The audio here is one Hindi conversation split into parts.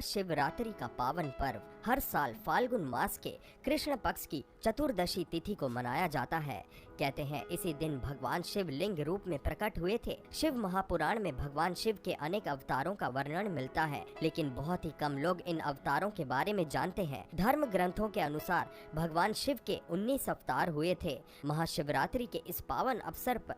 शिवरात्रि का पावन पर्व हर साल फाल्गुन मास के कृष्ण पक्ष की चतुर्दशी तिथि को मनाया जाता है। कहते हैं इसी दिन भगवान शिव लिंग रूप में प्रकट हुए थे। शिव महापुराण में भगवान शिव के अनेक अवतारों का वर्णन मिलता है, लेकिन बहुत ही कम लोग इन अवतारों के बारे में जानते हैं। धर्म ग्रंथों के अनुसार भगवान शिव के 19 अवतार हुए थे। महाशिवरात्रि के इस पावन अवसर पर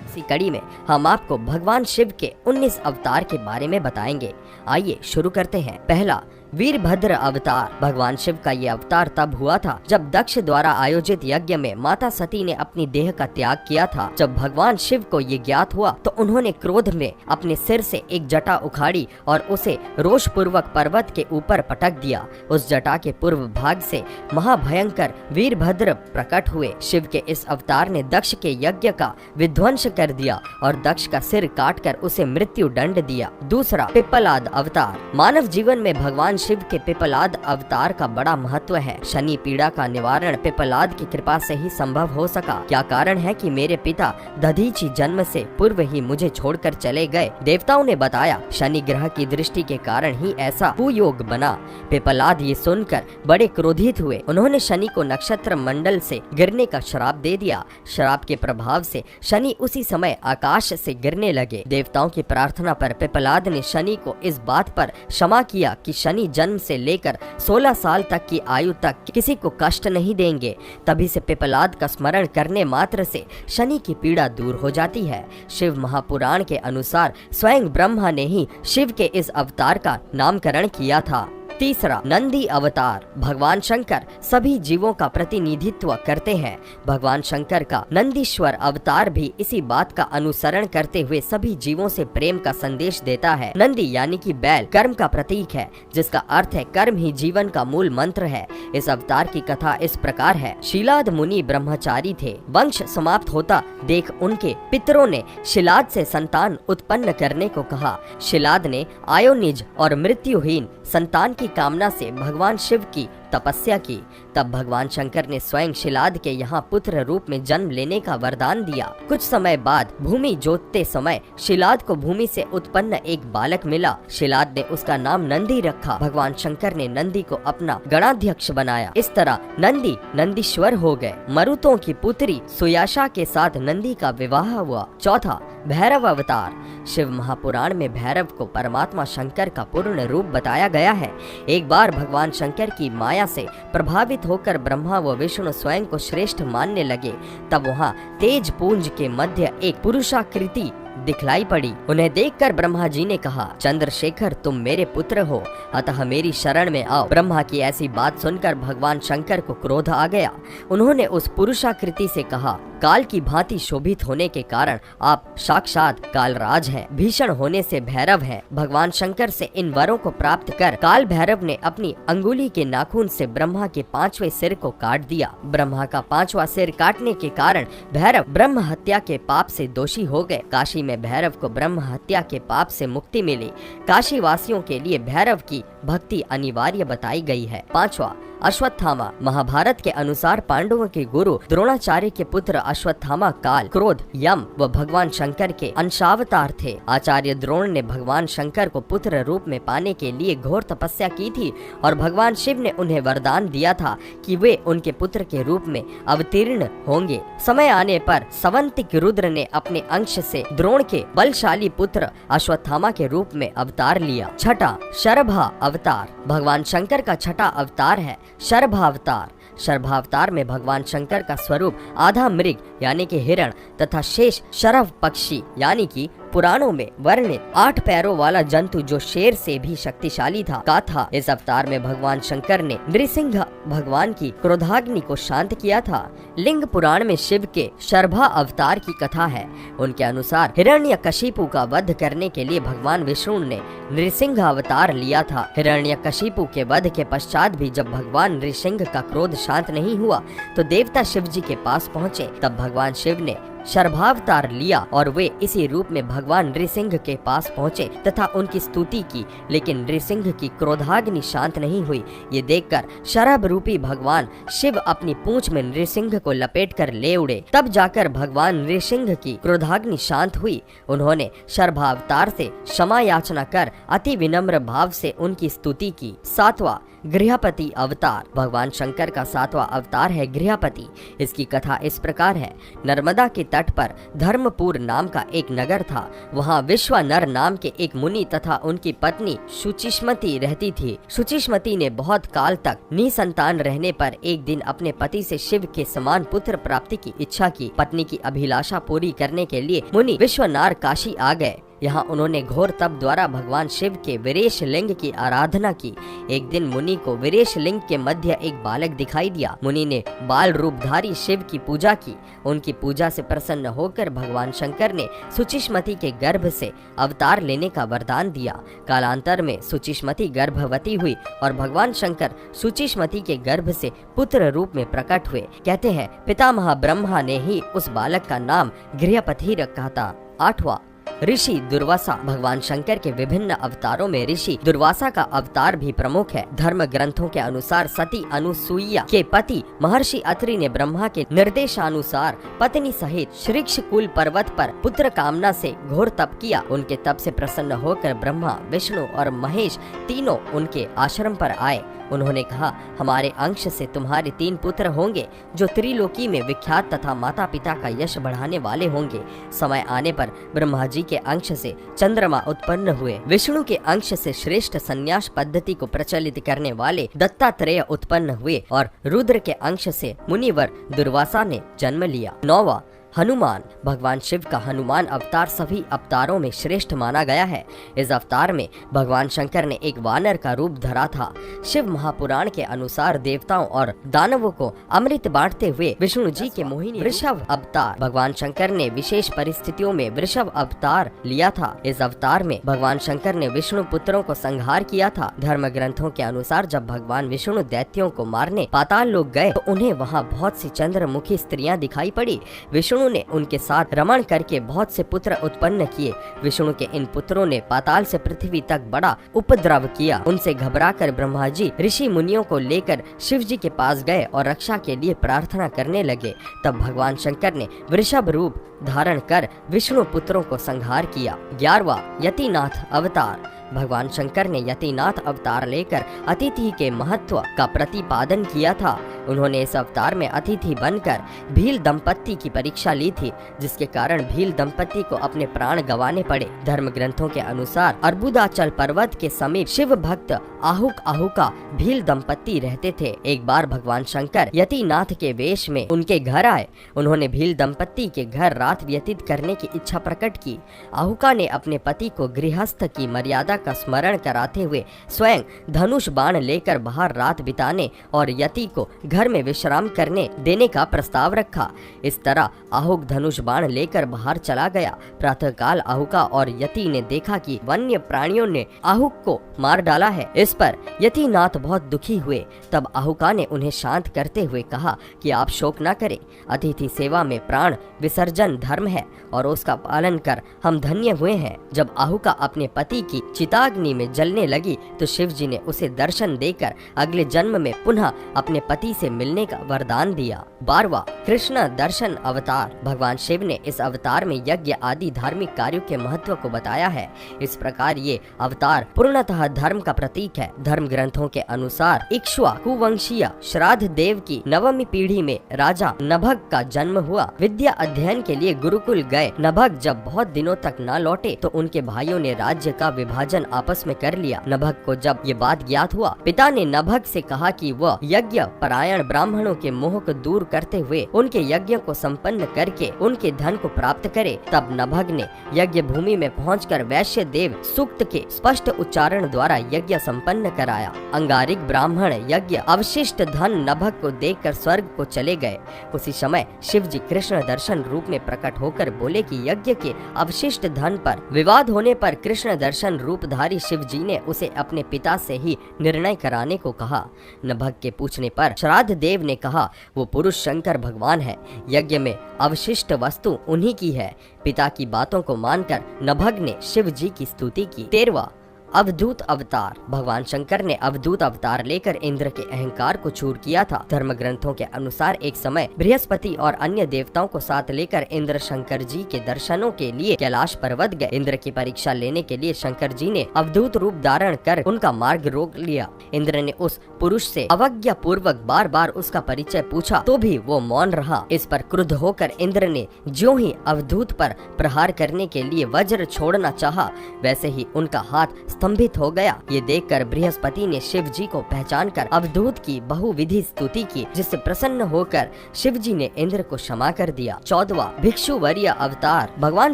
इसी कड़ी में हम आपको भगवान शिव के 19 अवतार के बारे में बताएंगे। आइए शुरू करते हैं। पहला, वीरभद्र अवतार। भगवान शिव का ये अवतार तब हुआ था जब दक्ष द्वारा आयोजित यज्ञ में माता सती ने अपनी देह का त्याग किया था। जब भगवान शिव को ये ज्ञात हुआ तो उन्होंने क्रोध में अपने सिर से एक जटा उखाड़ी और उसे रोष पूर्वक पर्वत के ऊपर पटक दिया। उस जटा के पूर्व भाग से महाभयंकर वीरभद्र प्रकट हुए। शिव के इस अवतार ने दक्ष के यज्ञ का विध्वंस कर दिया और दक्ष का सिर काटकर उसे मृत्यु दंड दिया। दूसरा, पिप्पलाद अवतार। मानव जीवन में भगवान शिव के पिप्पलाद अवतार का बड़ा महत्व है। शनि पीड़ा का निवारण पिप्पलाद की कृपा से ही संभव हो सका। क्या कारण है कि मेरे पिता दधीचि जन्म से पूर्व ही मुझे छोड़कर चले गए? देवताओं ने बताया, शनि ग्रह की दृष्टि के कारण ही ऐसा कुयोग बना। पिप्पलाद ये सुनकर बड़े क्रोधित हुए। उन्होंने शनि को नक्षत्र मंडल से गिरने का श्राप दे दिया। श्राप के प्रभाव से शनि उसी समय आकाश से गिरने लगे। देवताओं की प्रार्थना पर पिप्पलाद ने शनि को इस बात पर क्षमा किया कि शनि जन्म से लेकर 16 साल तक की आयु तक किसी को कष्ट नहीं देंगे। तभी से पिप्पलाद का स्मरण करने मात्र से शनि की पीड़ा दूर हो जाती है। शिव महापुराण के अनुसार स्वयं ब्रह्मा ने ही शिव के इस अवतार का नामकरण किया था। तीसरा, नंदी अवतार। भगवान शंकर सभी जीवों का प्रतिनिधित्व करते हैं। भगवान शंकर का नंदीश्वर अवतार भी इसी बात का अनुसरण करते हुए सभी जीवों से प्रेम का संदेश देता है। नंदी यानी कि बैल कर्म का प्रतीक है, जिसका अर्थ है कर्म ही जीवन का मूल मंत्र है। इस अवतार की कथा इस प्रकार है। शिलाद मुनि ब्रह्मचारी थे। वंश समाप्त होता देख उनके पितरों ने शिलाद से संतान उत्पन्न करने को कहा। शिलाद ने आयोनिज और मृत्युहीन संतान की कामना से भगवान शिव की तपस्या की। तब भगवान शंकर ने स्वयं शिलाद के यहाँ पुत्र रूप में जन्म लेने का वरदान दिया। कुछ समय बाद भूमि जोतते समय शिलाद को भूमि से उत्पन्न एक बालक मिला। शिलाद ने उसका नाम नंदी रखा। भगवान शंकर ने नंदी को अपना गणाध्यक्ष बनाया। इस तरह नंदी नंदीश्वर हो गए। मरुतों की पुत्री सुयाशा के साथ नंदी का विवाह हुआ। चौथा, भैरव अवतार। शिव महापुराण में भैरव को परमात्मा शंकर का पूर्ण रूप बताया गया है। एक बार भगवान शंकर की माया से प्रभावित होकर ब्रह्मा व विष्णु स्वयं को श्रेष्ठ मानने लगे। तब वहाँ तेज पुंज के मध्य एक पुरुषाकृति दिखलाई पड़ी। उन्हें देखकर ब्रह्मा जी ने कहा, चंद्रशेखर तुम मेरे पुत्र हो, अतः मेरी शरण में आओ। ब्रह्मा की ऐसी बात सुनकर भगवान शंकर को क्रोध आ गया। उन्होंने उस पुरुषाकृति से कहा, काल की भांति शोभित होने के कारण आप साक्षात कालराज हैं, भीषण होने से भैरव हैं। भगवान शंकर से इन वरों को प्राप्त कर काल भैरव ने अपनी अंगुली के नाखून से ब्रह्मा के 5वें सिर को काट दिया। ब्रह्मा का 5वां सिर काटने के कारण भैरव ब्रह्म हत्या के पाप से दोषी हो गए। काशी में भैरव को ब्रह्म हत्या के पाप से मुक्ति मिली। काशी वासियों के लिए भैरव की भक्ति अनिवार्य बताई गई है। पांचवा, अश्वत्थामा। महाभारत के अनुसार पांडवों के गुरु द्रोणाचार्य के पुत्र अश्वत्थामा काल, क्रोध, यम व भगवान शंकर के अंशावतार थे। आचार्य द्रोण ने भगवान शंकर को पुत्र रूप में पाने के लिए घोर तपस्या की थी और भगवान शिव ने उन्हें वरदान दिया था कि वे उनके पुत्र के रूप में अवतीर्ण होंगे। समय आने पर सवंतिक रुद्र ने अपने अंश से द्रोण के बलशाली पुत्र अश्वत्थामा के रूप में अवतार लिया। छठा, शरभा अवतार। भगवान शंकर का छठा अवतार है शरभावतार। शरभावतार में भगवान शंकर का स्वरूप आधा मृग यानी कि हिरण तथा शेष शरभ पक्षी यानी कि पुराणों में वर्णित 8 पैरों वाला जंतु जो शेर से भी शक्तिशाली था का इस अवतार में भगवान शंकर ने नृसिंह भगवान की क्रोधाग्नि को शांत किया था। लिंग पुराण में शिव के शरभा अवतार की कथा है। उनके अनुसार हिरण्यकशिपु का वध करने के लिए भगवान विष्णु ने नृसिंह अवतार लिया था। हिरण्यकशिपु के वध के पश्चात भी जब भगवान नृसिंह का क्रोध शांत नहीं हुआ तो देवता शिव जी के पास पहुँचे। तब भगवान शिव ने शर्भावतार लिया और वे इसी रूप में भगवान नृसिंह के पास पहुँचे तथा उनकी स्तुति की, लेकिन नृसिंह की क्रोधाग्नि शांत नहीं हुई। ये देखकर शरभ रूपी भगवान शिव अपनी पूंछ में नृसिंह को लपेट कर ले उड़े। तब जाकर भगवान नृसिंह की क्रोधाग्नि शांत हुई। उन्होंने शर्भावतार से क्षमा याचना कर अति विनम्र भाव से उनकी स्तुति की। 7वां गृहपति अवतार। भगवान शंकर का 7वां अवतार है गृहपति। इसकी कथा इस प्रकार है। नर्मदा के तट पर धर्मपुर नाम का एक नगर था। वहाँ विश्वानर नाम के एक मुनि तथा उनकी पत्नी शुचिष्मति रहती थी। शुचिष्मति ने बहुत काल तक निसंतान रहने पर एक दिन अपने पति से शिव के समान पुत्र प्राप्ति की इच्छा की। पत्नी की अभिलाषा पूरी करने के लिए मुनि विश्वनार काशी आ गए। यहाँ उन्होंने घोर तप द्वारा भगवान शिव के वीरेश लिंग की आराधना की। एक दिन मुनि को वीरेश लिंग के मध्य एक बालक दिखाई दिया। मुनि ने बाल रूपधारी शिव की पूजा की। उनकी पूजा से प्रसन्न होकर भगवान शंकर ने सुचिष्मति के गर्भ से अवतार लेने का वरदान दिया। कालांतर में सुचिष्मति गर्भवती हुई और भगवान शंकर सुचिष्मति के गर्भ से पुत्र रूप में प्रकट हुए। कहते हैं पितामह ब्रह्मा ने ही उस बालक का नाम गृहपति रखा था। 8वां ऋषि दुर्वासा। भगवान शंकर के विभिन्न अवतारों में ऋषि दुर्वासा का अवतार भी प्रमुख है। धर्म ग्रंथों के अनुसार सती अनुसुईया के पति महर्षि अत्रि ने ब्रह्मा के निर्देशानुसार पत्नी सहित श्रीक्षकुल पर्वत पर पुत्र कामना से घोर तप किया। उनके तप से प्रसन्न होकर ब्रह्मा, विष्णु और महेश तीनों उनके आश्रम पर आए। उन्होंने कहा, हमारे अंश से तुम्हारे 3 पुत्र होंगे जो त्रिलोकी में विख्यात तथा माता पिता का यश बढ़ाने वाले होंगे। समय आने पर ब्रह्मा जी के अंश से चंद्रमा उत्पन्न हुए। विष्णु के अंश से श्रेष्ठ संन्यास पद्धति को प्रचलित करने वाले दत्तात्रेय उत्पन्न हुए और रुद्र के अंश से मुनिवर दुर्वासा ने जन्म लिया। 9वां हनुमान। भगवान शिव का हनुमान अवतार सभी अवतारों में श्रेष्ठ माना गया है। इस अवतार में भगवान शंकर ने एक वानर का रूप धरा था। शिव महापुराण के अनुसार देवताओं और दानवों को अमृत बांटते हुए विष्णु जी के मोहिनी वृषभ अवतार भगवान शंकर ने विशेष परिस्थितियों में वृषभ अवतार लिया था। इस अवतार में भगवान शंकर ने विष्णु पुत्रों को संहार किया था। धर्म ग्रंथों के अनुसार जब भगवान विष्णु दैत्यों को मारने पाताल लोक गए तो उन्हें वहाँ बहुत सी चंद्रमुखी स्त्रियां दिखाई पड़ी। विष्णु ने उनके साथ रमण करके बहुत से पुत्र उत्पन्न किए। विष्णु के इन पुत्रों ने पाताल से पृथ्वी तक बड़ा उपद्रव किया। उनसे घबराकर ब्रह्मा जी ऋषि मुनियों को लेकर शिव जी के पास गए और रक्षा के लिए प्रार्थना करने लगे। तब भगवान शंकर ने वृषभ रूप धारण कर विष्णु पुत्रों को संहार किया। 11वां यतिनाथ अवतार। भगवान शंकर ने यतिनाथ अवतार लेकर अतिथि के महत्व का प्रतिपादन किया था। उन्होंने इस अवतार में अतिथि बनकर भील दंपत्ति की परीक्षा ली थी, जिसके कारण भील दंपत्ति को अपने प्राण गंवाने पड़े। धर्म ग्रंथों के अनुसार अर्बुदाचल पर्वत के समीप शिव भक्त आहुका भील दंपत्ति रहते थे। एक बार भगवान शंकर यतिनाथ के वेश में उनके घर आए। उन्होंने भील दंपत्ति के घर रात व्यतीत करने की इच्छा प्रकट की। आहुका ने अपने पति को गृहस्थ की मर्यादा का स्मरण कराते हुए स्वयं धनुष बाण लेकर बाहर रात बिताने और यति को घर में विश्राम करने देने का प्रस्ताव रखा। इस तरह आहुक धनुष बाण लेकर बाहर चला गया। प्रातःकाल आहुका और यति ने देखा कि वन्य प्राणियों ने आहुक को मार डाला है। इस पर यतिनाथ बहुत दुखी हुए। तब आहुका ने उन्हें शांत करते हुए कहा कि आप शोक न करें। अतिथि सेवा में प्राण विसर्जन धर्म है और उसका पालन कर हम धन्य हुए हैं। जब आहुका अपने पति की चिताग्नि में जलने लगी तो शिव जी ने उसे दर्शन देकर अगले जन्म में पुनः अपने पति से मिलने का वरदान दिया। 12वां कृष्ण दर्शन अवतार। भगवान शिव ने इस अवतार में यज्ञ आदि धार्मिक कार्यों के महत्व को बताया है। इस प्रकार ये अवतार पूर्णतः धर्म का प्रतीक है। धर्म ग्रंथों के अनुसार इक्ष्वाकु वंशीय श्राद्ध देव की 9वीं पीढ़ी में राजा नभग का जन्म हुआ। विद्या अध्ययन के लिए गुरुकुल गए। नभग जब बहुत दिनों तक न लौटे तो उनके भाइयों ने राज्य का विभाजन आपस में कर लिया। नभग को जब ये बात ज्ञात हुआ, पिता ने नभग से कहा कि वह यज्ञ परायण ब्राह्मणों के मोह को दूर करते हुए उनके यज्ञ को संपन्न करके उनके धन को प्राप्त करे। तब नभग ने यज्ञ भूमि में पहुंचकर वैश्य देव सूक्त के स्पष्ट उच्चारण द्वारा यज्ञ संपन्न कराया। अंगारिक ब्राह्मण यज्ञ अवशिष्ट धन नभग को देखकर स्वर्ग को चले गए। उसी समय शिव जी कृष्ण दर्शन रूप में प्रकट होकर बोले कि यज्ञ के अवशिष्ट धन पर विवाद होने पर कृष्ण दर्शन रूप रूपधारी शिव जी ने उसे अपने पिता से ही निर्णय कराने को कहा। नभग के पूछने पर श्राद्ध देव ने कहा वो पुरुष शंकर भगवान है, यज्ञ में अवशिष्ट वस्तु उन्हीं की है। पिता की बातों को मानकर नभग ने शिव जी की स्तुति की। 13वां अवधूत अवतार। भगवान शंकर ने अवधूत अवतार लेकर इंद्र के अहंकार को चूर किया था। धर्म ग्रंथों के अनुसार एक समय बृहस्पति और अन्य देवताओं को साथ लेकर इंद्र शंकर जी के दर्शनों के लिए कैलाश पर्वत गए। इंद्र की परीक्षा लेने के लिए शंकर जी ने अवधूत रूप धारण कर उनका मार्ग रोक लिया। इंद्र ने उस पुरुष से अवज्ञा पूर्वक बार बार उसका परिचय पूछा तो भी वो मौन रहा। इस पर क्रुद्ध होकर इंद्र ने ज्यों ही अवधूत पर प्रहार करने के लिए वज्र छोड़ना चाहा, वैसे ही उनका हाथ स्तंभित हो गया। ये देखकर बृहस्पति ने शिव जी को पहचान कर अवधूत की बहुविधि स्तुति की, जिससे प्रसन्न होकर शिव जी ने इंद्र को क्षमा कर दिया। 14वां भिक्षु वर्य अवतार। भगवान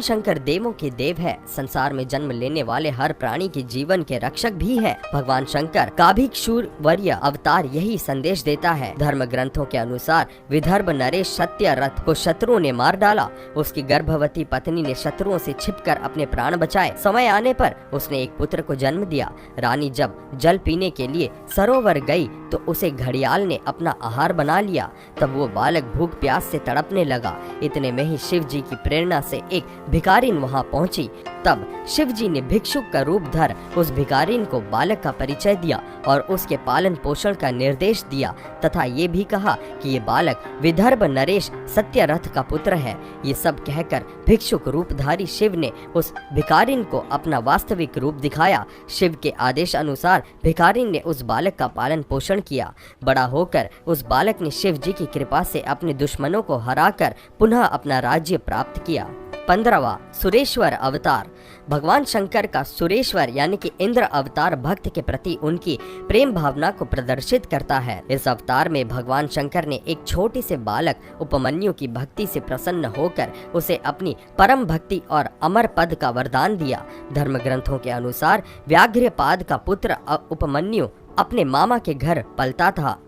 शंकर देवों के देव है, संसार में जन्म लेने वाले हर प्राणी के जीवन के रक्षक भी है। भगवान शंकर का भिक्षु वर्य अवतार यही संदेश देता है। धर्म ग्रंथों के अनुसार विदर्भ नरेश सत्यरथ को शत्रुओं ने मार डाला। उसकी गर्भवती पत्नी ने शत्रुओं से छिपकर अपने प्राण बचाए। समय आने पर उसने एक पुत्र को जन्म दिया। रानी जब जल पीने के लिए सरोवर गई तो उसे घड़ियाल ने अपना आहार बना लिया। तब वो बालक भूख प्यास से तड़पने लगा। इतने में ही शिव जी की प्रेरणा से एक भिखारिन वहां पहुंची। तब शिव जी ने भिक्षुक का रूप धर उस भिखारिन को बालक का परिचय दिया और उसके पालन पोषण का निर्देश दिया तथा ये भी कहा कि ये बालक विदर्भ नरेश सत्यरथ का पुत्र है। ये सब कहकर भिक्षुक रूपधारी शिव ने उस भिखारिन को अपना वास्तविक रूप दिखाया। शिव के आदेश अनुसार भिखारिन ने उस बालक का पालन पोषण किया। बड़ा होकर उस बालक ने शिव जी की कृपा से अपने दुश्मनों को हराकर पुनः अपना राज्य प्राप्त किया। 15वां सुरेश्वर अवतार। भगवान शंकर का सुरेश्वर यानी कि इंद्र अवतार भक्त के प्रति उनकी प्रेम भावना को प्रदर्शित करता है। इस अवतार में भगवान शंकर ने एक छोटे से बालक उपमन्यु की भक्ति से प्रसन्न होकर उसे अपनी परम भक्ति और अमर पद का वरदान दिया। धर्म ग्रंथों के अनुसार व्याघ्रपाद का पुत्र उपमन्यु अपने मामा के घर पलता था।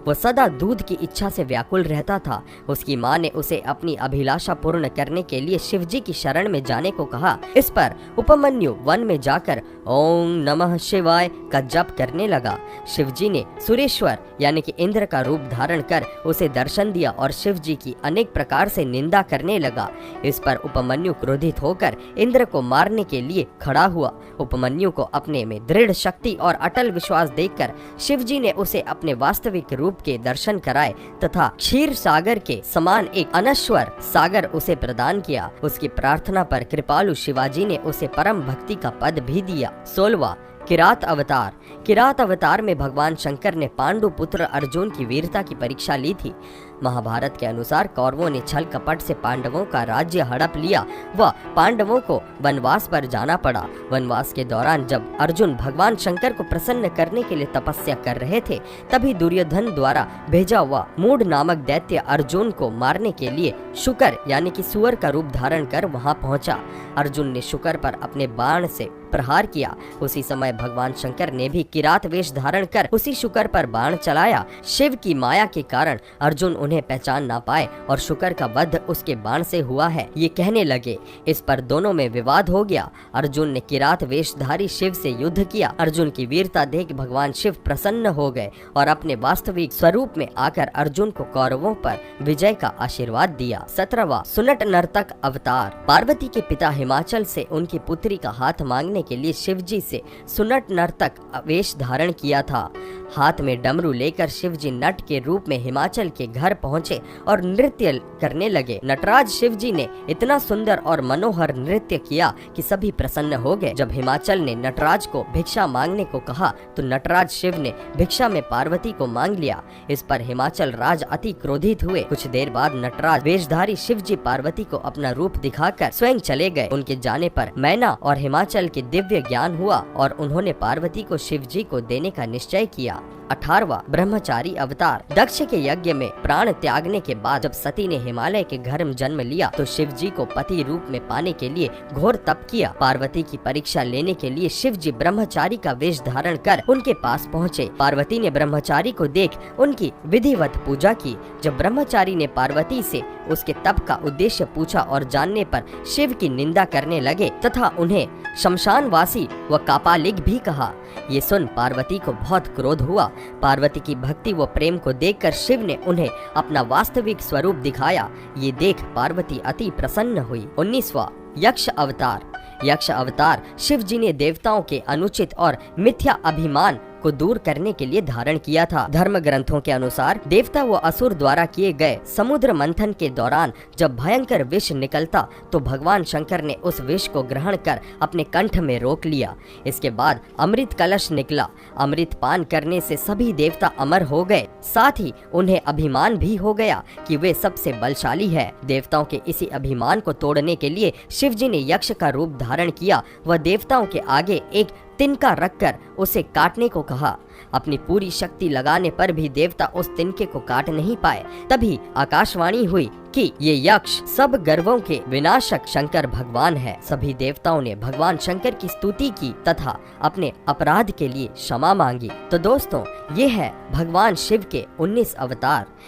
वो सदा दूध की इच्छा से व्याकुल रहता था। उसकी माँ ने उसे अपनी अभिलाषा पूर्ण करने के लिए शिवजी की शरण में जाने को कहा। इस पर उपमन्यु वन में जाकर ओम नमः शिवाय का जप करने लगा। शिवजी ने सुरेश्वर यानी कि इंद्र का रूप धारण कर उसे दर्शन दिया और शिवजी की अनेक प्रकार से निंदा करने लगा। इस पर उपमन्यु क्रोधित होकर इंद्र को मारने के लिए खड़ा हुआ। उपमन्यु को अपने में दृढ़ शक्ति और अटल विश्वास देखकर शिवजी ने उसे अपने वास्तविक रूप के दर्शन कराए तथा क्षीर सागर के समान एक अनश्वर सागर उसे प्रदान किया। उसकी प्रार्थना पर कृपालु शिवाजी ने उसे परम भक्ति का पद भी दिया। 16वां किरात अवतार। किरात अवतार में भगवान शंकर ने पांडु पुत्र अर्जुन की वीरता की परीक्षा ली थी। महाभारत के अनुसार कौरवों ने छल कपट से पांडवों का राज्य हड़प लिया व पांडवों को वनवास पर जाना पड़ा। वनवास के दौरान जब अर्जुन भगवान शंकर को प्रसन्न करने के लिए तपस्या कर रहे थे, तभी दुर्योधन द्वारा भेजा हुआ मूढ़ नामक दैत्य अर्जुन को मारने के लिए शुकर यानी कि सुअर का रूप धारण कर वहां पहुंचा। अर्जुन ने शुकर पर अपने बाण से प्रहार किया। उसी समय भगवान शंकर ने भी किरात वेश धारण कर उसी शुकर पर बाण चलाया। शिव की माया के कारण अर्जुन उन्हें पहचान ना पाए और शुकर का वध उसके बाण से हुआ है, ये कहने लगे। इस पर दोनों में विवाद हो गया। अर्जुन ने किरात वेशधारी शिव से युद्ध किया। अर्जुन की वीरता देख भगवान शिव प्रसन्न हो गए और अपने वास्तविक स्वरूप में आकर अर्जुन को कौरवों पर विजय का आशीर्वाद दिया। 17वां सुनट नर्तक अवतार। पार्वती के पिता हिमाचल से उनकी पुत्री का हाथ मांगने के लिए शिवजी से सुनट नर्तक वेश धारण किया था। हाथ में डमरू लेकर शिवजी नट के रूप में हिमाचल के घर पहुंचे और नृत्य करने लगे। नटराज शिवजी ने इतना सुंदर और मनोहर नृत्य किया कि सभी प्रसन्न हो गए। जब हिमाचल ने नटराज को भिक्षा मांगने को कहा तो नटराज शिव ने भिक्षा में पार्वती को मांग लिया। इस पर हिमाचल राज अति क्रोधित हुए। कुछ देर बाद नटराज वेशधारी शिवजी पार्वती को अपना रूप दिखाकर स्वयं चले गए। उनके जाने पर मैना और हिमाचल के दिव्य ज्ञान हुआ और उन्होंने पार्वती को शिवजी को देने का निश्चय किया। 18वां ब्रह्मचारी अवतार। दक्ष के यज्ञ में प्राण त्यागने के बाद जब सती ने हिमालय के घर में जन्म लिया तो शिव जी को पति रूप में पाने के लिए घोर तप किया। पार्वती की परीक्षा लेने के लिए शिव जी ब्रह्मचारी का वेश धारण कर उनके पास पहुँचे। पार्वती ने ब्रह्मचारी को देख उनकी विधिवत पूजा की। जब ब्रह्मचारी ने पार्वती से उसके तप का उद्देश्य पूछा और जानने पर शिव की निंदा करने लगे तथा उन्हें शमशानवासी व कापालिक भी कहा। ये सुन पार्वती को बहुत क्रोध हुआ। पार्वती की भक्ति व प्रेम को देखकर शिव ने उन्हें अपना वास्तविक स्वरूप दिखाया। ये देख पार्वती अति प्रसन्न हुई। 19वां यक्ष अवतार। यक्ष अवतार शिव जी ने देवताओं के अनुचित और मिथ्या अभिमान को दूर करने के लिए धारण किया था। धर्म ग्रंथों के अनुसार देवता व असुर द्वारा किए गए समुद्र मंथन के दौरान जब भयंकर विष निकलता तो भगवान शंकर ने उस विष को ग्रहण कर अपने कंठ में रोक लिया। इसके बाद अमृत कलश निकला। अमृत पान करने से सभी देवता अमर हो गए, साथ ही उन्हें अभिमान भी हो गया कि वे सबसे बलशाली है। देवताओं के इसी अभिमान को तोड़ने के लिए शिव जी ने यक्ष का रूप धारण किया व देवताओं के आगे एक तिनका रखकर उसे काटने को कहा। अपनी पूरी शक्ति लगाने पर भी देवता उस तिनके को काट नहीं पाए। तभी आकाशवाणी हुई कि ये यक्ष सब गर्वों के विनाशक शंकर भगवान है। सभी देवताओं ने भगवान शंकर की स्तुति की तथा अपने अपराध के लिए क्षमा मांगी। तो दोस्तों, ये है भगवान शिव के 19 अवतार।